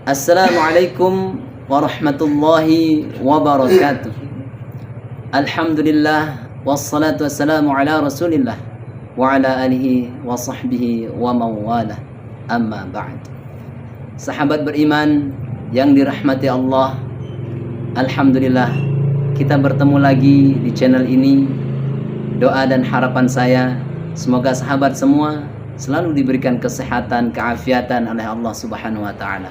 Assalamualaikum warahmatullahi wabarakatuh. Alhamdulillah wassalatu wassalamu ala Rasulillah wa ala alihi wa sahbihi wa mawala. Amma ba'd. Sahabat beriman yang dirahmati Allah, alhamdulillah kita bertemu lagi di channel ini. Doa dan harapan saya semoga sahabat semua selalu diberikan kesehatan, keafiatan oleh Allah Subhanahu wa taala.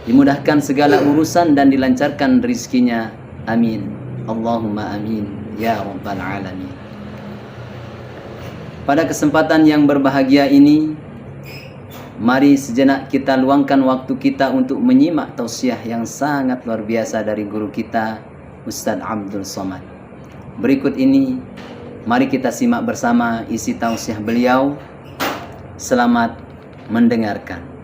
Dimudahkan segala urusan dan dilancarkan rizkinya. Amin. Allahumma amin. Ya Rabbal Alamin. Pada kesempatan yang berbahagia ini, mari sejenak kita luangkan waktu kita untuk menyimak tausiah yang sangat luar biasa dari guru kita, Ustaz Abdul Somad. Berikut ini, mari kita simak bersama isi tausiah beliau. Selamat mendengarkan.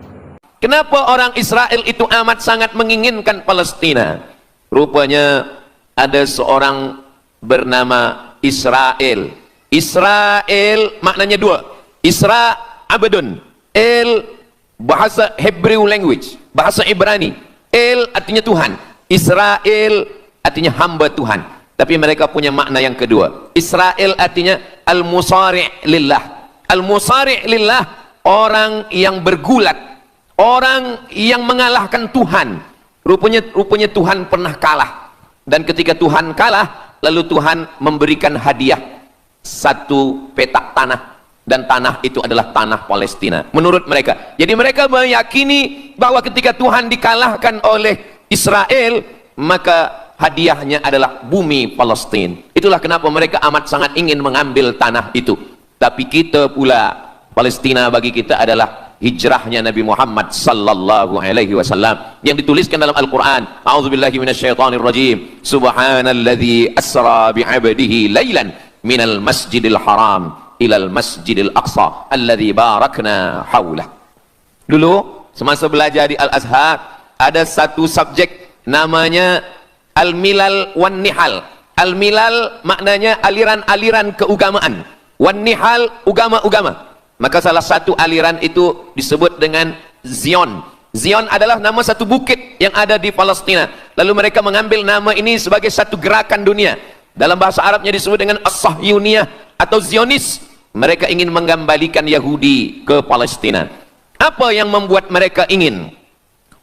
Kenapa orang Israel itu amat sangat menginginkan Palestina? Rupanya ada seorang bernama Israel. Israel maknanya dua. Isra abdun. El bahasa Hebrew language, bahasa Ibrani. El artinya Tuhan. Israel artinya hamba Tuhan. Tapi mereka punya makna yang kedua. Israel artinya al-musari' lillah. Al-musari' lillah, orang yang bergulat, orang yang mengalahkan Tuhan. Rupanya Tuhan pernah kalah. Dan ketika Tuhan kalah, lalu Tuhan memberikan hadiah satu petak tanah. Dan tanah itu adalah tanah Palestina menurut mereka. Jadi mereka meyakini bahwa ketika Tuhan dikalahkan oleh Israel, maka hadiahnya adalah bumi Palestina. Itulah kenapa mereka amat sangat ingin mengambil tanah itu. Tapi kita pula, Palestina bagi kita adalah hijrahnya Nabi Muhammad sallallahu alaihi wasallam yang dituliskan dalam Al-Qur'an. A'udzubillahi minasyaitonir rajim. Subhanalladzi asra bi'abdihi lailan minal masjidil haram ilal masjidil aqsa alladzi barakna haulah. Dulu semasa belajar di Al-Azhar ada satu subjek namanya Al-Milal wan Nihal. Al-Milal maknanya aliran-aliran keagamaan. Wan Nihal agama-agama. Maka salah satu aliran itu disebut dengan Zion. Zion adalah nama satu bukit yang ada di Palestina. Lalu mereka mengambil nama ini sebagai satu gerakan dunia. Dalam bahasa Arabnya disebut dengan As-Sahyuniyah atau Zionis. Mereka ingin mengembalikan Yahudi ke Palestina. Apa yang membuat mereka ingin?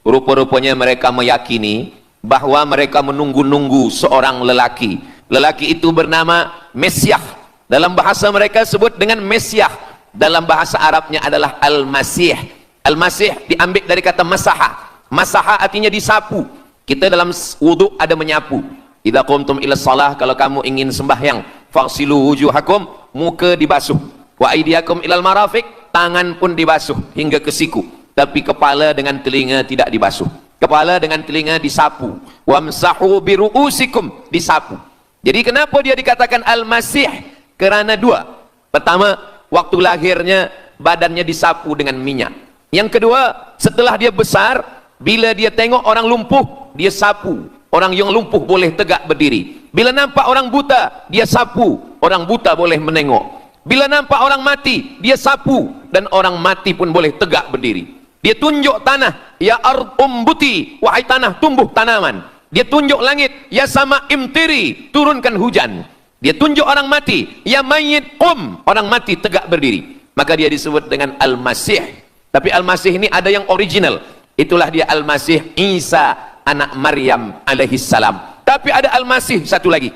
Rupa-rupanya mereka meyakini bahwa mereka menunggu-nunggu seorang lelaki. Lelaki itu bernama Mesiah. Dalam bahasa mereka sebut dengan Mesiah. Dalam bahasa Arabnya adalah Al-Masih. Al-Masih diambil dari kata masaha. Masaha artinya disapu. Kita dalam wudhu ada menyapu. Idza qumtum ila shalah, kalau kamu ingin sembahyang, faghsilu wujuhakum, muka dibasuh. Wa aydiyakum ilal marafiq, tangan pun dibasuh hingga ke siku. Tapi kepala dengan telinga tidak dibasuh. Kepala dengan telinga disapu. Wamsahu biru'usikum, disapu. Jadi kenapa dia dikatakan Al-Masih? Kerana dua. Pertama, waktu lahirnya badannya disapu dengan minyak. Yang kedua, setelah dia besar, bila dia tengok orang lumpuh, dia sapu. Orang yang lumpuh boleh tegak berdiri. Bila nampak orang buta, dia sapu. Orang buta boleh menengok. Bila nampak orang mati, dia sapu. Dan orang mati pun boleh tegak berdiri. Dia tunjuk tanah, ya ard umbuti, wahai tanah tumbuh tanaman. Dia tunjuk langit, ya sama imtiri, turunkan hujan. Dia tunjuk orang mati, ya mayyit qum, orang mati tegak berdiri. Maka dia disebut dengan Al-Masih. Tapi Al-Masih ini ada yang original. Itulah dia Al-Masih Isa anak Maryam alaihi salam. Tapi ada Al-Masih satu lagi.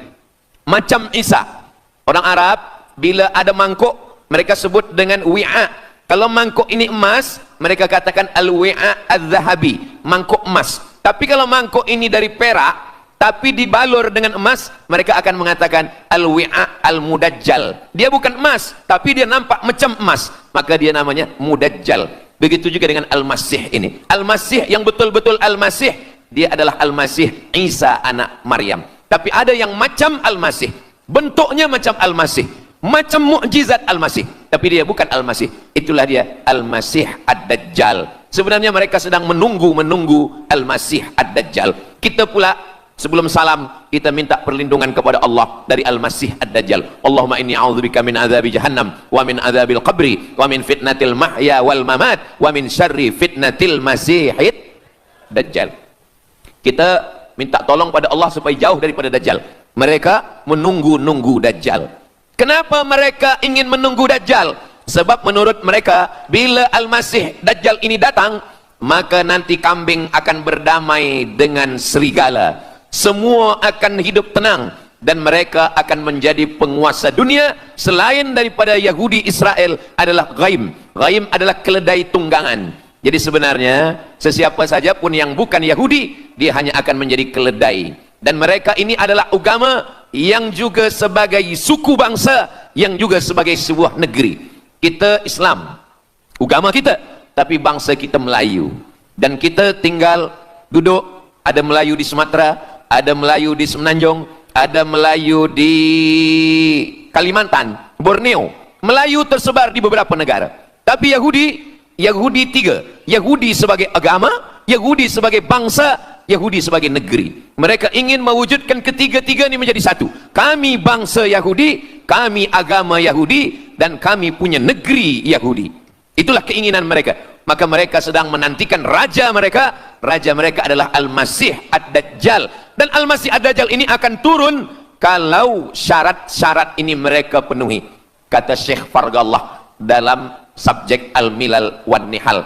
Macam Isa. Orang Arab bila ada mangkuk, mereka sebut dengan wi'a. Kalau mangkuk ini emas, mereka katakan al-wi'a az-zahabi, mangkuk emas. Tapi kalau mangkuk ini dari perak tapi dibalur dengan emas, mereka akan mengatakan al-wi'a al-mudajjal. Dia bukan emas, tapi dia nampak macam emas, maka dia namanya mudajjal. Begitu juga dengan Al-Masih ini. Al-Masih yang betul-betul Al-Masih, dia adalah Al-Masih Isa anak Maryam. Tapi ada yang macam Al-Masih, bentuknya macam Al-Masih, macam mukjizat Al-Masih, tapi dia bukan Al-Masih. Itulah dia Al-Masih Ad-Dajjal. Sebenarnya mereka sedang menunggu Al-Masih Ad-Dajjal. Kita pula sebelum salam, kita minta perlindungan kepada Allah dari Al-Masih Ad-Dajjal. Allahumma inni a'udzubika min adzabi jahannam wa min adzabil qabri wa min fitnatil mahya wal mamat wa min syarri fitnatil masihid Dajjal. Kita minta tolong pada Allah supaya jauh daripada Dajjal. Mereka menunggu-nunggu Dajjal. Kenapa mereka ingin menunggu Dajjal? Sebab menurut mereka, bila Al-Masih Dajjal ini datang, maka nanti kambing akan berdamai dengan serigala. Semua akan hidup tenang, dan mereka akan menjadi penguasa dunia. Selain daripada Yahudi Israel adalah ghaim. Ghaim adalah keledai tunggangan. Jadi sebenarnya sesiapa saja pun yang bukan Yahudi, dia hanya akan menjadi keledai. Dan mereka ini adalah agama yang juga sebagai suku bangsa, yang juga sebagai sebuah negeri. Kita Islam, agama kita, tapi bangsa kita Melayu. Dan kita tinggal duduk, ada Melayu di Sumatera, ada Melayu di Semenanjung, ada Melayu di Kalimantan, Borneo. Melayu tersebar di beberapa negara. Tapi Yahudi tiga. Yahudi sebagai agama, Yahudi sebagai bangsa, Yahudi sebagai negeri. Mereka ingin mewujudkan ketiga-tiga ini menjadi satu. Kami bangsa Yahudi, kami agama Yahudi, dan kami punya negeri Yahudi. Itulah keinginan mereka. Maka mereka sedang menantikan raja mereka. Raja mereka adalah Al-Masih Ad-Dajjal. Dan Al-Masih Ad-Dajjal ini akan turun kalau syarat-syarat ini mereka penuhi. Kata Syekh Fargallah dalam subjek Al-Milal wan Nihal.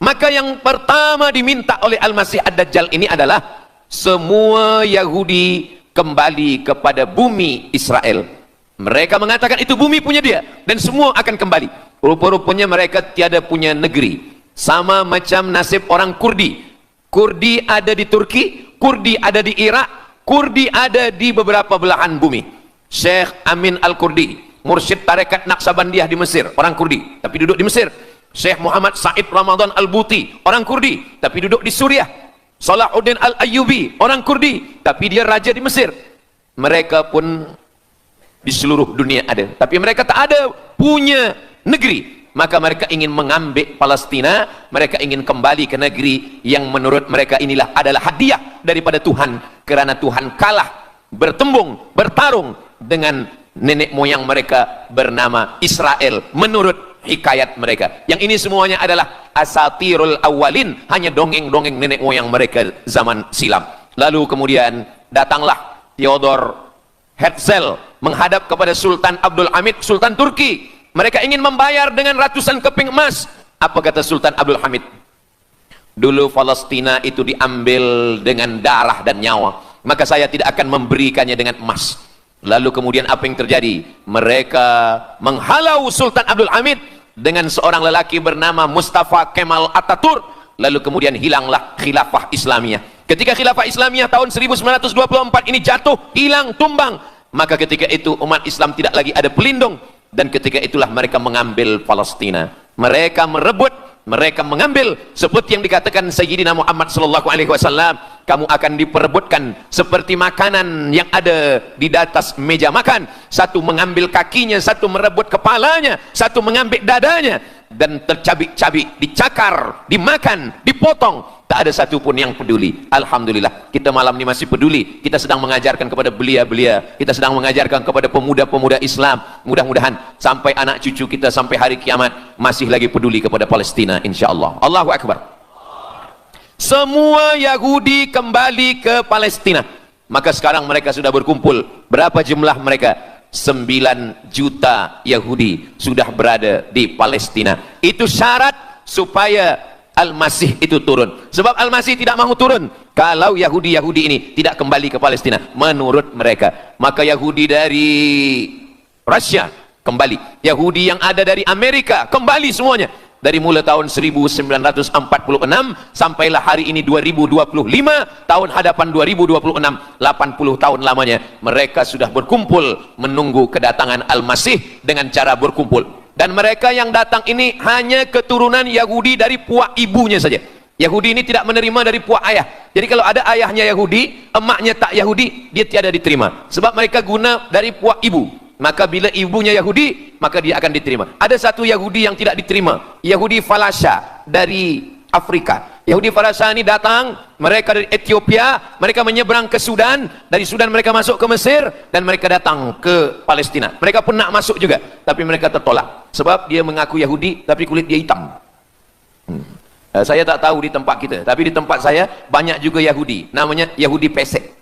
Maka yang pertama diminta oleh Al-Masih Ad-Dajjal ini adalah semua Yahudi kembali kepada bumi Israel. Mereka mengatakan itu bumi punya dia, dan semua akan kembali. Rupa-rupanya mereka tiada punya negeri. Sama macam nasib orang Kurdi. Kurdi ada di Turki, Kurdi ada di Irak, Kurdi ada di beberapa belahan bumi. Syekh Amin Al-Kurdi, mursyid tarekat Naqsabandiyah di Mesir, orang Kurdi, tapi duduk di Mesir. Syekh Muhammad Said Ramadan Al-Buti, orang Kurdi, tapi duduk di Suriah. Salahuddin Al-Ayyubi, orang Kurdi, tapi dia raja di Mesir. Mereka pun di seluruh dunia ada, tapi mereka tak ada punya negeri. Maka mereka ingin mengambil Palestina, mereka ingin kembali ke negeri yang menurut mereka inilah adalah hadiah daripada Tuhan, kerana Tuhan kalah bertembung, bertarung dengan nenek moyang mereka bernama Israel menurut hikayat mereka. Yang ini semuanya adalah asatirul awalin, hanya dongeng-dongeng nenek moyang mereka zaman silam. Lalu kemudian datanglah Theodor Herzl menghadap kepada Sultan Abdul Hamid, Sultan Turki. Mereka ingin membayar dengan ratusan keping emas. Apa kata Sultan Abdul Hamid? Dulu Palestina itu diambil dengan darah dan nyawa, maka saya tidak akan memberikannya dengan emas. Lalu kemudian apa yang terjadi? Mereka menghalau Sultan Abdul Hamid dengan seorang lelaki bernama Mustafa Kemal Ataturk. Lalu kemudian hilanglah khilafah Islamiyah. Ketika khilafah Islamiyah tahun 1924 ini jatuh, hilang, tumbang, maka ketika itu umat Islam tidak lagi ada pelindung. Dan ketika itulah mereka mengambil Palestina. Mereka merebut, mereka mengambil, seperti yang dikatakan Sayyidina Muhammad sallallahu alaihi wasallam, kamu akan diperebutkan seperti makanan yang ada di atas meja makan. Satu mengambil kakinya, satu merebut kepalanya, satu mengambil dadanya, dan tercabik-cabik, dicakar, dimakan, dipotong. Tak ada satu pun yang peduli. Alhamdulillah, kita malam ini masih peduli. Kita sedang mengajarkan kepada belia-belia, kita sedang mengajarkan kepada pemuda-pemuda Islam. Mudah-mudahan sampai anak cucu kita sampai hari kiamat masih lagi peduli kepada Palestina, insyaAllah. Allahu Akbar. Semua Yahudi kembali ke Palestina. Maka sekarang mereka sudah berkumpul. Berapa jumlah mereka? 9 juta Yahudi sudah berada di Palestina. Itu syarat supaya Al-Masih itu turun. Sebab Al-Masih tidak mahu turun kalau Yahudi-Yahudi ini tidak kembali ke Palestina menurut mereka. Maka Yahudi dari Rusia kembali, Yahudi yang ada dari Amerika kembali semuanya. Dari mulai tahun 1946 sampailah hari ini 2025, tahun hadapan 2026, 80 tahun lamanya mereka sudah berkumpul menunggu kedatangan Al-Masih dengan cara berkumpul. Dan mereka yang datang ini hanya keturunan Yahudi dari puak ibunya saja. Yahudi ini tidak menerima dari puak ayah. Jadi kalau ada ayahnya Yahudi, emaknya tak Yahudi, dia tiada diterima. Sebab mereka guna dari puak ibu. Maka bila ibunya Yahudi, maka dia akan diterima. Ada satu Yahudi yang tidak diterima, Yahudi Falasha dari Afrika. Yahudi Falasha ini datang, mereka dari Ethiopia, mereka menyeberang ke Sudan, dari Sudan mereka masuk ke Mesir, dan mereka datang ke Palestina. Mereka pun nak masuk juga, tapi mereka tertolak. Sebab dia mengaku Yahudi, tapi kulit dia hitam. Saya tak tahu di tempat kita, tapi di tempat saya banyak juga Yahudi, namanya Yahudi pesek.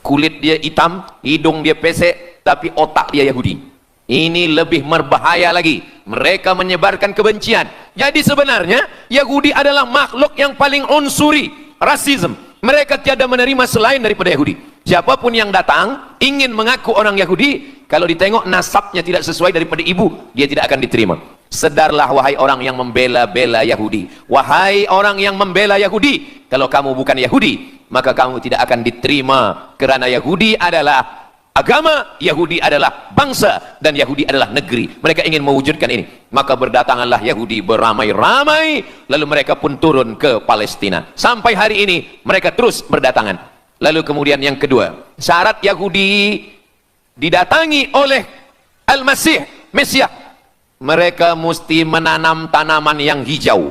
Kulit dia hitam, hidung dia pesek, tapi otak dia Yahudi. Ini lebih berbahaya lagi, mereka menyebarkan kebencian. Jadi sebenarnya Yahudi adalah makhluk yang paling unsuri, rasisme. Mereka tiada menerima selain daripada Yahudi. Siapapun yang datang ingin mengaku orang Yahudi, kalau ditengok nasabnya tidak sesuai daripada ibu, dia tidak akan diterima. Sedarlah wahai orang yang membela-bela Yahudi, wahai orang yang membela Yahudi, kalau kamu bukan Yahudi maka kamu tidak akan diterima, kerana Yahudi adalah agama, Yahudi adalah bangsa, dan Yahudi adalah negeri. Mereka ingin mewujudkan ini. Maka berdatanganlah Yahudi beramai-ramai, lalu mereka pun turun ke Palestina. Sampai hari ini mereka terus berdatangan. Lalu kemudian yang kedua, syarat Yahudi didatangi oleh Al-Masih, Mesias, mereka mesti menanam tanaman yang hijau.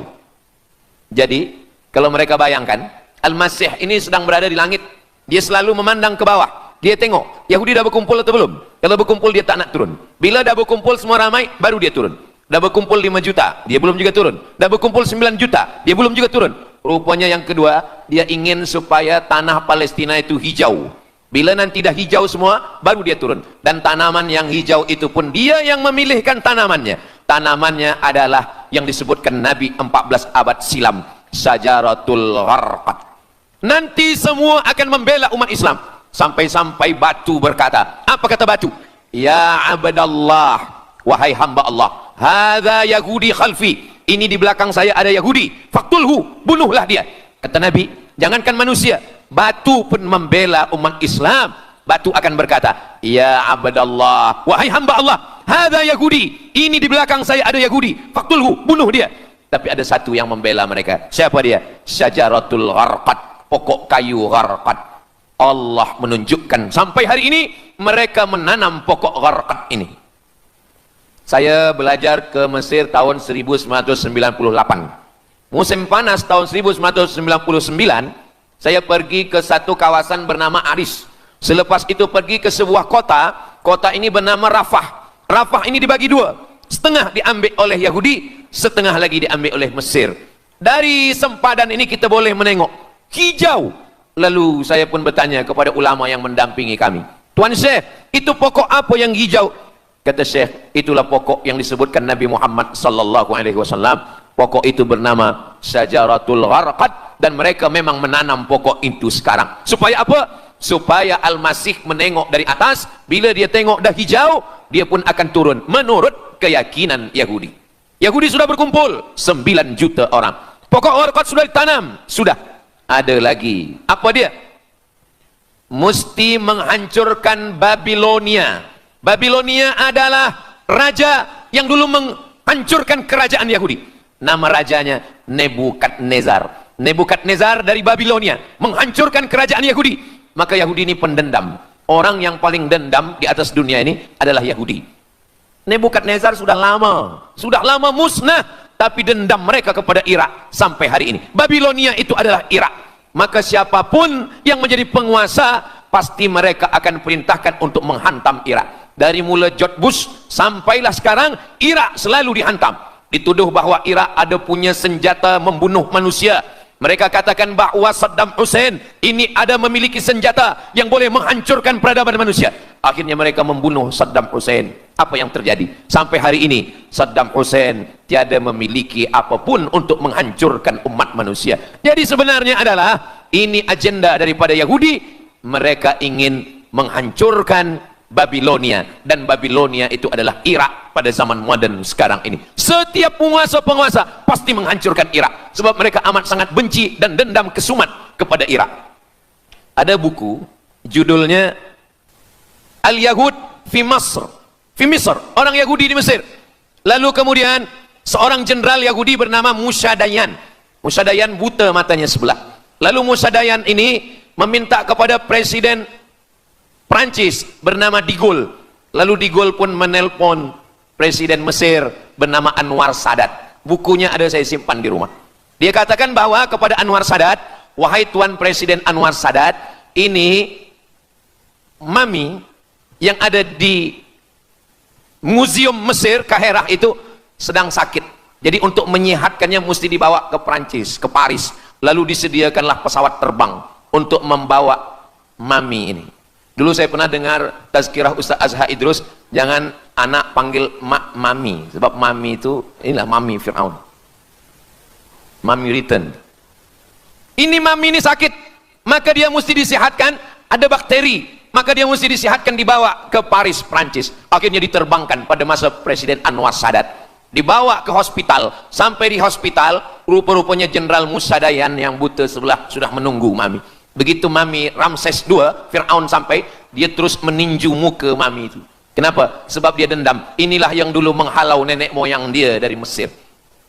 Jadi kalau mereka bayangkan, Al-Masih ini sedang berada di langit, dia selalu memandang ke bawah, dia tengok Yahudi dah berkumpul atau belum. Kalau berkumpul dia tak nak turun. Bila dah berkumpul semua ramai, baru dia turun. Dah berkumpul 5 juta, dia belum juga turun. Dah berkumpul 9 juta, dia belum juga turun. Rupanya yang kedua, dia ingin supaya tanah Palestina itu hijau. Bila nanti dah hijau semua, baru dia turun. Dan tanaman yang hijau itu pun dia yang memilihkan tanamannya. Tanamannya adalah yang disebutkan Nabi 14 abad silam, Syajaratul Gharqad. Nanti semua akan membela umat Islam. Sampai-sampai batu berkata, apa kata batu? Ya abdallah, wahai hamba Allah, hadza Yahudi khalfi, ini di belakang saya ada Yahudi, faktulhu, bunuhlah dia. Kata Nabi, jangankan manusia, batu pun membela umat Islam. Batu akan berkata, ya abdallah, wahai hamba Allah, hadza Yahudi, ini di belakang saya ada Yahudi, faktulhu, bunuh dia. Tapi ada satu yang membela mereka. Siapa dia? Syajaratul Gharqad, pokok kayu Gharqad. Allah menunjukkan sampai hari ini mereka menanam pokok Gharqad ini. Saya belajar ke Mesir tahun 1998. Musim panas tahun 1999, saya pergi ke satu kawasan bernama Aris. Selepas itu pergi ke sebuah kota, kota ini bernama Rafah. Rafah ini dibagi dua, setengah diambil oleh Yahudi, setengah lagi diambil oleh Mesir. Dari sempadan ini kita boleh menengok hijau. Lalu saya pun bertanya kepada ulama yang mendampingi kami, Tuan Syekh, itu pokok apa yang hijau? Kata Syekh, itulah pokok yang disebutkan Nabi Muhammad sallallahu alaihi wasallam. Pokok itu bernama Syajaratul Gharqad, dan mereka memang menanam pokok itu sekarang. Supaya apa? Supaya Al-Masih menengok dari atas, bila dia tengok dah hijau, dia pun akan turun menurut keyakinan Yahudi. Yahudi sudah berkumpul 9 juta orang. Pokok Gharqad sudah ditanam, sudah. Ada lagi, apa dia? Mesti menghancurkan Babilonia. Babilonia adalah raja yang dulu menghancurkan kerajaan Yahudi. Nama rajanya Nebukadnezar. Nebukadnezar dari Babilonia menghancurkan kerajaan Yahudi. Maka Yahudi ini pendendam. Orang yang paling dendam di atas dunia ini adalah Yahudi. Nebukadnezar sudah lama musnah, tapi dendam mereka kepada Irak sampai hari ini. Babilonia itu adalah Irak. Maka siapapun yang menjadi penguasa, pasti mereka akan perintahkan untuk menghantam Irak. Dari mula George Bush sampailah sekarang, Irak selalu dihantam. Dituduh bahwa Irak ada punya senjata membunuh manusia. Mereka katakan bahwa Saddam Hussein ini ada memiliki senjata yang boleh menghancurkan peradaban manusia. Akhirnya mereka membunuh Saddam Hussein. Apa yang terjadi? Sampai hari ini Saddam Hussein tiada memiliki apapun untuk menghancurkan umat manusia. Jadi sebenarnya adalah ini agenda daripada Yahudi. Mereka ingin menghancurkan Babilonia, dan Babilonia itu adalah Irak pada zaman modern sekarang ini. Setiap penguasa-penguasa pasti menghancurkan Irak, sebab mereka amat sangat benci dan dendam kesumat kepada Irak. Ada buku judulnya Al-Yahud fi Masr, fi Misr, orang Yahudi di Mesir. Lalu kemudian seorang jenderal Yahudi bernama Musa Dayan. Musa Dayan buta matanya sebelah. Lalu Musa Dayan ini meminta kepada Presiden Prancis bernama De Gaulle. Lalu De Gaulle pun menelpon Presiden Mesir bernama Anwar Sadat. Bukunya ada, saya simpan di rumah. Dia katakan bahwa kepada Anwar Sadat, wahai Tuan Presiden Anwar Sadat, ini mami yang ada di Museum Mesir Kaherah itu sedang sakit. Jadi untuk menyehatkannya mesti dibawa ke Prancis, ke Paris. Lalu disediakanlah pesawat terbang untuk membawa mami ini. Dulu saya pernah dengar tazkirah Ustaz Azhar Idrus, jangan anak panggil mami, sebab mami itu, inilah mami Fir'aun. Mami return. Ini mami ini sakit, maka dia mesti disehatkan, ada bakteri, maka dia mesti disehatkan, dibawa ke Paris, Prancis. Akhirnya diterbangkan pada masa Presiden Anwar Sadat. Dibawa ke hospital, sampai di hospital rupa-rupanya Jenderal Musa Dayan yang buta sebelah sudah menunggu mami. Begitu mami Ramses II, Fir'aun sampai, dia terus meninju muka mami itu. Kenapa? Sebab dia dendam. Inilah yang dulu menghalau nenek moyang dia dari Mesir.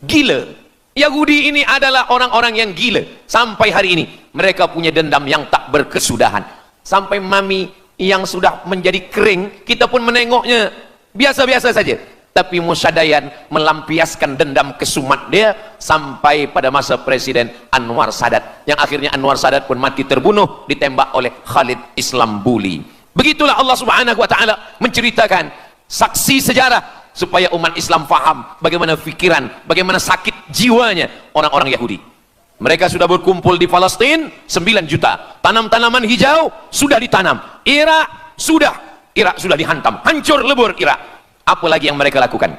Gila. Yahudi ini adalah orang-orang yang gila. Sampai hari ini mereka punya dendam yang tak berkesudahan. Sampai mami yang sudah menjadi kering, kita pun menengoknya biasa-biasa saja. Tapi Musa Dayan melampiaskan dendam kesumat dia sampai pada masa Presiden Anwar Sadat, yang akhirnya Anwar Sadat pun mati terbunuh ditembak oleh Khalid Islambuli. Begitulah Allah Subhanahu wa taala menceritakan saksi sejarah supaya umat Islam faham bagaimana fikiran, bagaimana sakit jiwanya orang-orang Yahudi. Mereka sudah berkumpul di Palestina 9 juta. Tanam-tanaman hijau sudah ditanam. Irak sudah dihantam, hancur lebur Irak. Apa lagi yang mereka lakukan?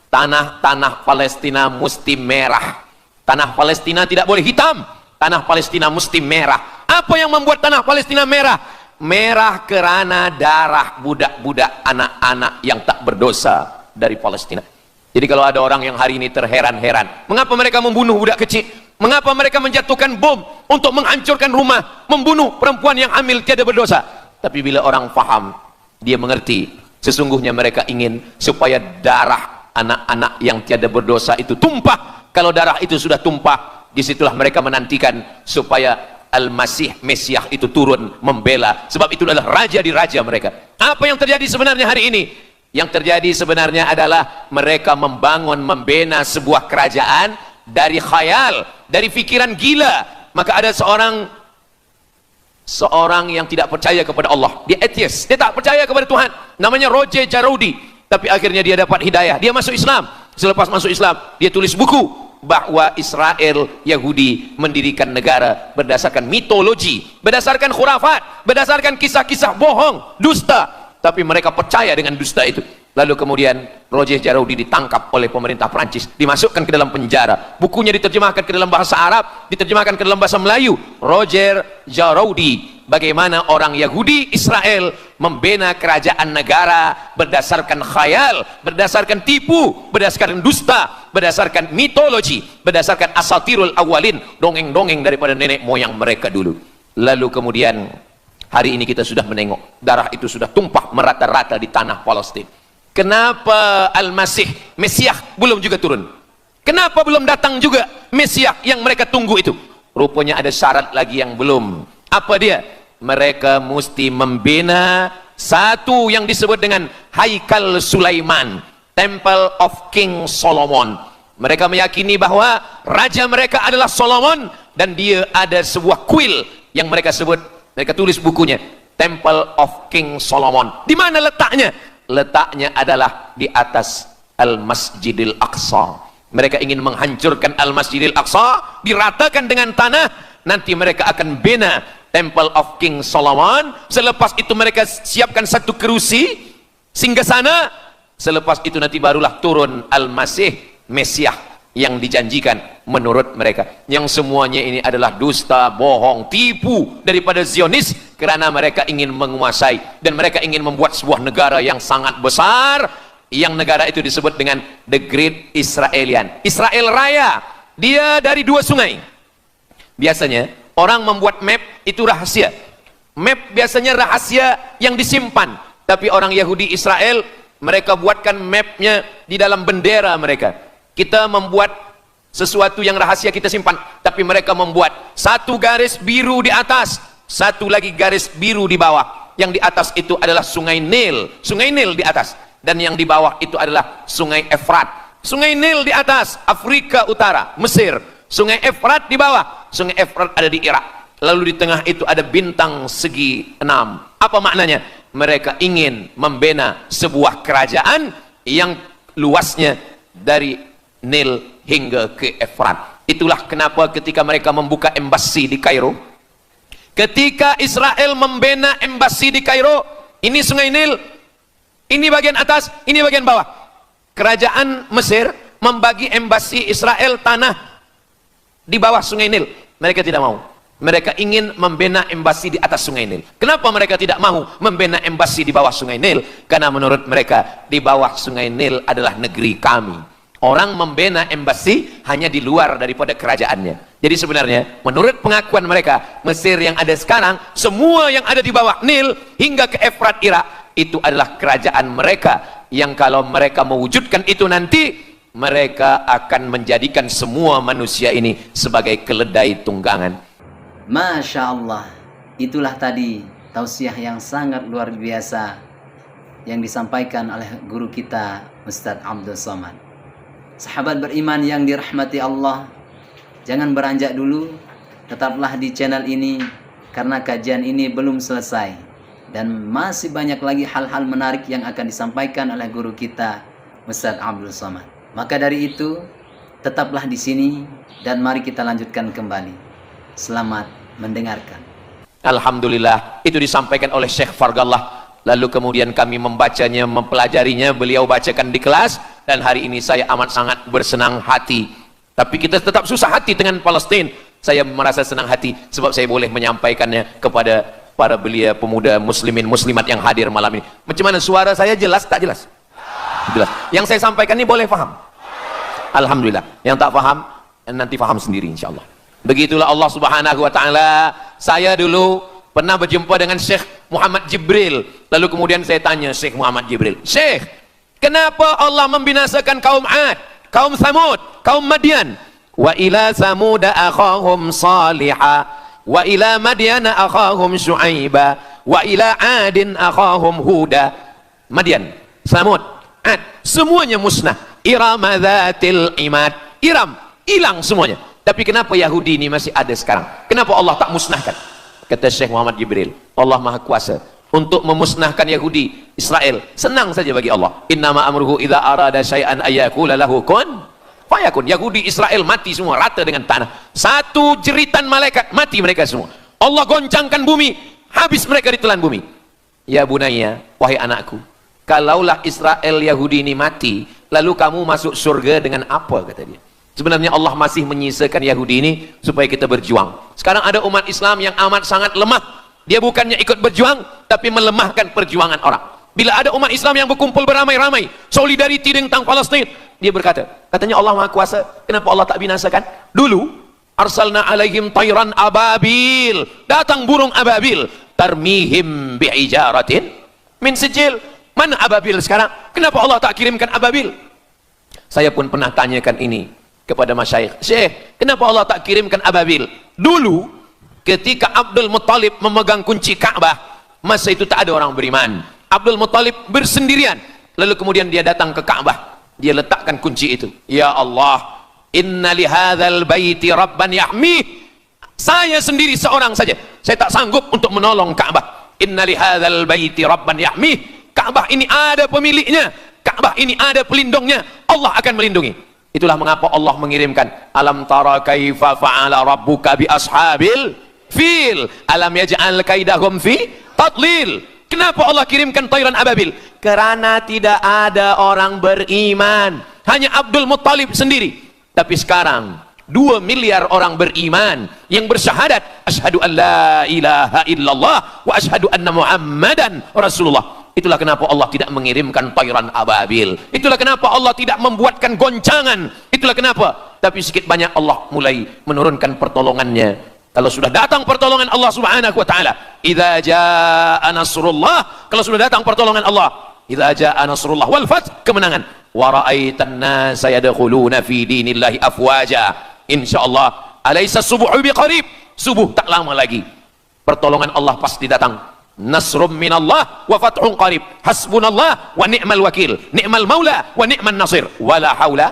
Tanah Palestina mesti merah. Tanah Palestina tidak boleh hitam. Tanah Palestina mesti merah. Apa yang membuat tanah Palestina merah? Merah kerana darah budak-budak, anak-anak yang tak berdosa dari Palestina. Jadi kalau ada orang yang hari ini terheran-heran, mengapa mereka membunuh budak kecil? Mengapa mereka menjatuhkan bom untuk menghancurkan rumah, membunuh perempuan yang hamil tiada berdosa? Tapi bila orang faham, dia mengerti. Sesungguhnya mereka ingin supaya darah anak-anak yang tiada berdosa itu tumpah. Kalau darah itu sudah tumpah, disitulah mereka menantikan supaya Al-Masih, Mesiah itu turun membela. Sebab itu adalah raja di raja mereka. Apa yang terjadi sebenarnya hari ini? Yang terjadi sebenarnya adalah mereka membangun, membina sebuah kerajaan dari khayal, dari pikiran gila. Maka ada seorang yang tidak percaya kepada Allah, dia atheist, dia tak percaya kepada Tuhan, namanya Roger Jaraudi. Tapi akhirnya dia dapat hidayah, dia masuk Islam. Selepas masuk Islam, dia tulis buku bahwa Israel, Yahudi mendirikan negara berdasarkan mitologi, berdasarkan khurafat, berdasarkan kisah-kisah bohong, dusta. Tapi mereka percaya dengan dusta itu. Lalu kemudian Roger Jaraudi ditangkap oleh pemerintah Prancis, dimasukkan ke dalam penjara. Bukunya diterjemahkan ke dalam bahasa Arab, diterjemahkan ke dalam bahasa Melayu. Roger Jaraudi, bagaimana orang Yahudi Israel membina kerajaan negara berdasarkan khayal, berdasarkan tipu, berdasarkan dusta, berdasarkan mitologi, berdasarkan asatirul awalin, dongeng-dongeng daripada nenek moyang mereka dulu. Lalu kemudian hari ini kita sudah menengok darah itu sudah tumpah merata-rata di tanah Palestina. Kenapa Al-Masih, Mesiah belum juga turun? Kenapa belum datang juga Mesiah yang mereka tunggu itu? Rupanya ada syarat lagi yang belum. Apa dia? Mereka mesti membina satu yang disebut dengan Haikal Sulaiman, Temple of King Solomon. Mereka meyakini bahwa raja mereka adalah Solomon, dan dia ada sebuah kuil yang mereka sebut, mereka tulis bukunya Temple of King Solomon. Di mana letaknya? Letaknya adalah di atas Al-Masjidil Aqsa. Mereka ingin menghancurkan Al-Masjidil Aqsa, diratakan dengan tanah. Nanti mereka akan bina Temple of King Solomon. Selepas itu mereka siapkan satu kerusi singgasana. Selepas itu nanti barulah turun Al-Masih, Mesiah yang dijanjikan menurut mereka. Yang semuanya ini adalah dusta, bohong, tipu daripada Zionis, kerana mereka ingin menguasai dan mereka ingin membuat sebuah negara yang sangat besar, yang negara itu disebut dengan The Great Israelian, Israel Raya. Dia dari 2 sungai. Biasanya orang membuat map itu rahasia. Map biasanya rahasia yang disimpan. Tapi orang Yahudi Israel, mereka buatkan mapnya di dalam bendera mereka. Kita membuat sesuatu yang rahasia kita simpan, tapi mereka membuat satu garis biru di atas, satu lagi garis biru di bawah. Yang di atas itu adalah sungai Nil di atas, dan yang di bawah itu adalah sungai Efrat. Sungai Nil di atas, Afrika Utara, Mesir. Sungai Efrat di bawah, sungai Efrat ada di Irak. Lalu di tengah itu ada bintang segi 6. Apa maknanya? Mereka ingin membina sebuah kerajaan yang luasnya dari Nil hingga ke Efrat. Itulah kenapa ketika mereka membuka embasi di Kairo, ketika Israel membina embasi di Kairo, ini sungai Nil, ini bagian atas, ini bagian bawah. Kerajaan Mesir membagi embasi Israel tanah di bawah sungai Nil. Mereka tidak mau. Mereka ingin membina embasi di atas sungai Nil. Kenapa mereka tidak mau membina embasi di bawah sungai Nil? Karena menurut mereka di bawah sungai Nil adalah negeri kami. Orang membina embasi hanya di luar daripada kerajaannya. Jadi sebenarnya menurut pengakuan mereka, Mesir yang ada sekarang, semua yang ada di bawah Nil hingga ke Efrat Irak, itu adalah kerajaan mereka, yang kalau mereka mewujudkan itu nanti, mereka akan menjadikan semua manusia ini sebagai keledai tunggangan. Masya Allah, itulah tadi tausiah yang sangat luar biasa yang disampaikan oleh guru kita Ustadz Abdul Somad. Sahabat beriman yang dirahmati Allah, jangan beranjak dulu, tetaplah di channel ini karena kajian ini belum selesai dan masih banyak lagi hal-hal menarik yang akan disampaikan oleh guru kita Ustadz Abdul Somad. Maka dari itu, tetaplah di sini dan mari kita lanjutkan kembali. Selamat mendengarkan. Alhamdulillah, itu disampaikan oleh Syekh Fargallah. Lalu kemudian kami membacanya, mempelajarinya, beliau bacakan di kelas, dan hari ini saya amat sangat bersenang hati. Tapi kita tetap susah hati dengan Palestina. Saya merasa senang hati sebab saya boleh menyampaikannya kepada para belia pemuda muslimin muslimat yang hadir malam ini. Macam mana suara saya, jelas tak jelas? Jelas. Yang saya sampaikan ini boleh faham? Alhamdulillah. Yang tak faham nanti faham sendiri insyaallah. Begitulah Allah Subhanahu wa taala. Saya dulu pernah berjumpa dengan Syekh Muhammad Jibril. Lalu kemudian saya tanya Syekh Muhammad Jibril, "Syekh, kenapa Allah membinasakan kaum Ad, kaum Samud, kaum Madian? Wa ila Samud akhahum Salihah, wa ila Madian akhahum Syuaiba, wa ila Adin akhahum Huda." Madian, Samud, Ad, semuanya musnah. Iram dzatil imad. Iram, hilang semuanya. Tapi kenapa Yahudi ini masih ada sekarang? Kenapa Allah tak musnahkan? Kata Syekh Muhammad Jibril, Allah Maha Kuasa untuk memusnahkan Yahudi, Israel. Senang saja bagi Allah. Innama amruhu idza arada syai'an ayyaqula lahu kun fayakun. Yahudi Israel mati semua rata dengan tanah. Satu jeritan malaikat mati mereka semua. Allah goncangkan bumi, habis mereka ditelan bumi. Ya bunayya, wahai anakku, kalaulah Israel Yahudi ini mati, lalu kamu masuk surga dengan apa, kata dia. Sebenarnya Allah masih menyisakan Yahudi ini supaya kita berjuang. Sekarang ada umat Islam yang amat sangat lemah. Dia bukannya ikut berjuang, tapi melemahkan perjuangan orang. Bila ada umat Islam yang berkumpul beramai-ramai, solidariti tentang Palestina, dia berkata, katanya Allah Maha Kuasa, kenapa Allah tak binasakan? Dulu, arsalna alaihim tayran ababil, datang burung ababil, tarmihim bi'ijaratin min sijil. Mana ababil sekarang? Kenapa Allah tak kirimkan ababil? Saya pun pernah tanyakan ini kepada masyayikh, Syekh, kenapa Allah tak kirimkan ababil? Dulu ketika Abdul Muttalib memegang kunci Ka'bah, masa itu tak ada orang beriman. Abdul Muttalib bersendirian, lalu kemudian dia datang ke Ka'bah, dia letakkan kunci itu. Ya Allah, inna li hadzal baiti rabban yahmih. Saya sendiri seorang saja, saya tak sanggup untuk menolong Ka'bah. Inna li hadzal baiti rabban yahmih. Ka'bah ini ada pemiliknya, Ka'bah ini ada pelindungnya, Allah akan melindungi. Itulah mengapa Allah mengirimkan alam tara kaifa fa'ala rabbuka bi ashabil fil alam yaj'al kaidahum fi tadlil. Kenapa Allah kirimkan tayran ababil? Karena tidak ada orang beriman, hanya Abdul Muttalib sendiri. Tapi sekarang 2 miliar orang beriman yang bersyahadat asyhadu an la ilaha illallah wa asyhadu anna muhammadan rasulullah. Itulah kenapa Allah tidak mengirimkan tayran ababil. Itulah kenapa Allah tidak membuatkan goncangan. Itulah kenapa. Tapi sedikit banyak Allah mulai menurunkan pertolongannya. Kalau sudah datang pertolongan Allah Subhanahu wa taala, idza jaa nasrullah, kalau sudah datang pertolongan Allah, idza jaa nasrullah wal fath, kemenangan. Wa ra'aitan nasa yadkhuluna fi dinillahi afwaja. Insyaallah, alaysa subuhu biqarib. Subuh tak lama lagi. Pertolongan Allah pasti datang. Nasrum minallah wa fathun qarib. Hasbunallah wa ni'mal wakil. Ni'mal maula wa ni'man nasir. Wala haula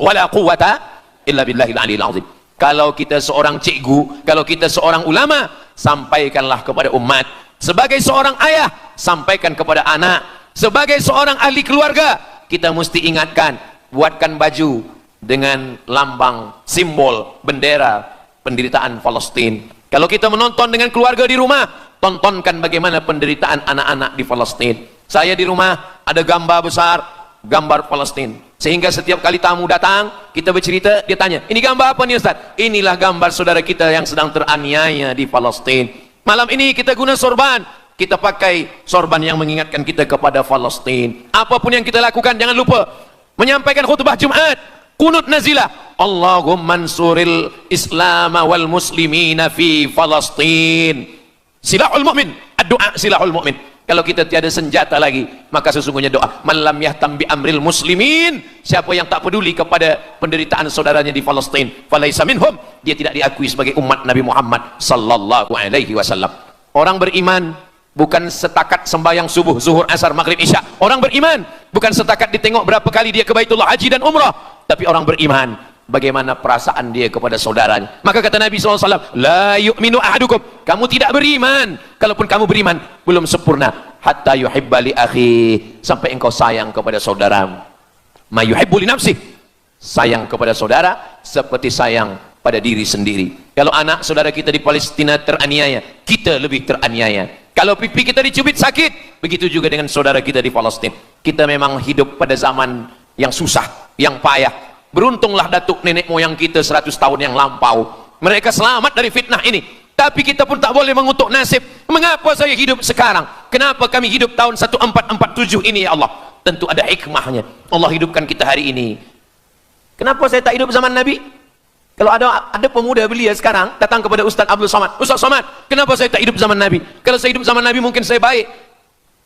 wala quwata illa billahil aliyil azim. Kalau kita seorang cikgu, kalau kita seorang ulama, sampaikanlah kepada umat. Sebagai seorang ayah, sampaikan kepada anak. Sebagai seorang ahli keluarga, kita mesti ingatkan, buatkan baju, dengan lambang, simbol, bendera penderitaan Palestina. Kalau kita menonton dengan keluarga di rumah, tontonkan bagaimana penderitaan anak-anak di Palestina. Saya di rumah ada gambar besar, gambar Palestina. Sehingga setiap kali tamu datang, kita bercerita, dia tanya, ini gambar apa nih Ustaz? Inilah gambar saudara kita yang sedang teraniaya di Palestina. Malam ini kita guna sorban, kita pakai sorban yang mengingatkan kita kepada Palestina. Apapun yang kita lakukan, jangan lupa menyampaikan khutbah Jumat, kunut nazilah, Allahumma ansuril Islam wal muslimina fi Palestina. Silahul mu'min, doa silahul mu'min. Kalau kita tiada senjata lagi, maka sesungguhnya doa. Man lam yahtam bi amril muslimin, siapa yang tak peduli kepada penderitaan saudaranya di Palestina, falaisa minhum, dia tidak diakui sebagai umat Nabi Muhammad sallallahu alaihi wasallam. Orang beriman bukan setakat sembahyang subuh, zuhur, asar, maghrib, isya. Orang beriman bukan setakat ditengok berapa kali dia ke Baitullah haji dan umrah, tapi orang beriman bagaimana perasaan dia kepada saudaranya. Maka kata Nabi SAW, la yu'minu ahadukum, kamu tidak beriman, kalaupun kamu beriman belum sempurna, hatta yuhibba li akhi, sampai engkau sayang kepada saudaramu. Ma yuhibbu li nafsih, sayang kepada saudara seperti sayang pada diri sendiri. Kalau anak saudara kita di Palestina teraniaya, kita lebih teraniaya. Kalau pipi kita dicubit sakit, begitu juga dengan saudara kita di Palestina. Kita memang hidup pada zaman yang susah, yang payah. Beruntunglah datuk nenek moyang kita 100 tahun yang lampau, mereka selamat dari fitnah ini. Tapi kita pun tak boleh mengutuk nasib. Mengapa saya hidup sekarang? Kenapa kami hidup tahun 1447 ini ya Allah? Tentu ada hikmahnya. Allah hidupkan kita hari ini. Kenapa saya tak hidup zaman Nabi? Kalau ada pemuda belia sekarang datang kepada Ustaz Abdul Somad, Ustaz Somad, kenapa saya tak hidup zaman Nabi? Kalau saya hidup zaman Nabi mungkin saya baik.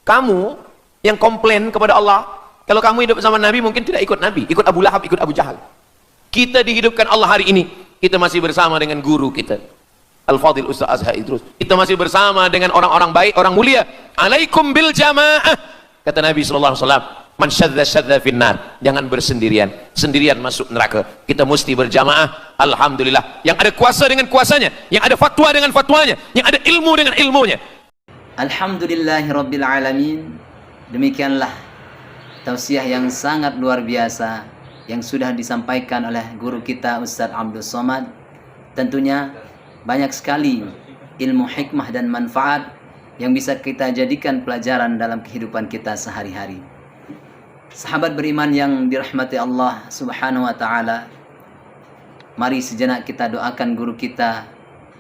Kamu yang komplain kepada Allah, kalau kamu hidup zaman Nabi mungkin tidak ikut Nabi, ikut Abu Lahab, ikut Abu Jahal. Kita dihidupkan Allah hari ini, kita masih bersama dengan guru kita Al-Fadhil Ustaz Azhar Idrus. Kita masih bersama dengan orang-orang baik, orang mulia. Alaikum bil jamaah, kata Nabi SAW. Man syadza syadza finnar, jangan bersendirian, sendirian masuk neraka. Kita mesti berjamaah. Alhamdulillah, yang ada kuasa dengan kuasanya, yang ada fatwa dengan fatwanya, yang ada ilmu dengan ilmunya. Alhamdulillahirabbil alamin. Demikianlah tausiah yang sangat luar biasa yang sudah disampaikan oleh guru kita Ustaz Abdul Somad. Tentunya banyak sekali ilmu hikmah dan manfaat yang bisa kita jadikan pelajaran dalam kehidupan kita sehari-hari. Sahabat beriman yang dirahmati Allah Subhanahu wa taala, mari sejenak kita doakan guru kita,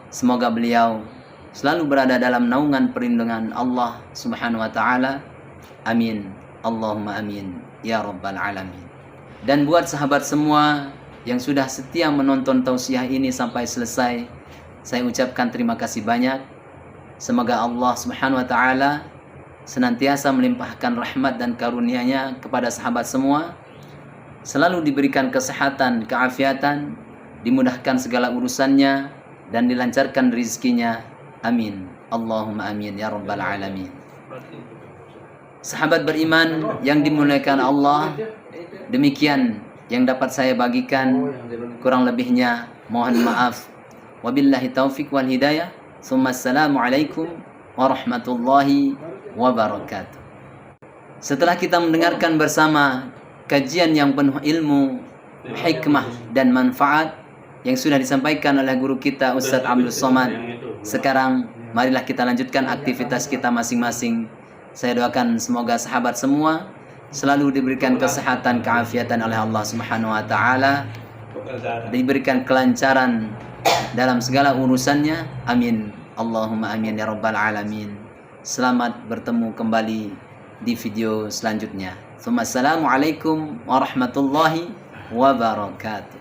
semoga beliau selalu berada dalam naungan perlindungan Allah Subhanahu wa taala. Amin. Allahumma amin ya rabbal alamin. Dan buat sahabat semua yang sudah setia menonton tausiah ini sampai selesai, saya ucapkan terima kasih banyak. Semoga Allah Subhanahu wa taala senantiasa melimpahkan rahmat dan karunia-Nya kepada sahabat semua, selalu diberikan kesehatan, keafiatan, dimudahkan segala urusannya dan dilancarkan rezekinya. Amin. Allahumma amin ya rabbal alamin. Sahabat beriman yang dimuliakan Allah, demikian yang dapat saya bagikan, kurang lebihnya mohon maaf. Wabillahi taufik wal hidayah. Assalamualaikum warahmatullahi wabarakatuh. Setelah kita mendengarkan bersama kajian yang penuh ilmu, hikmah dan manfaat yang sudah disampaikan oleh guru kita Ustaz Abdul Somad, sekarang marilah kita lanjutkan aktivitas kita masing-masing. Saya doakan semoga sahabat semua selalu diberikan kesehatan, keafiatan oleh Allah Subhanahu wa taala, diberikan kelancaran dalam segala urusannya. Amin. Allahumma amin ya rabbal alamin. Selamat bertemu kembali di video selanjutnya. Assalamualaikum warahmatullahi wabarakatuh.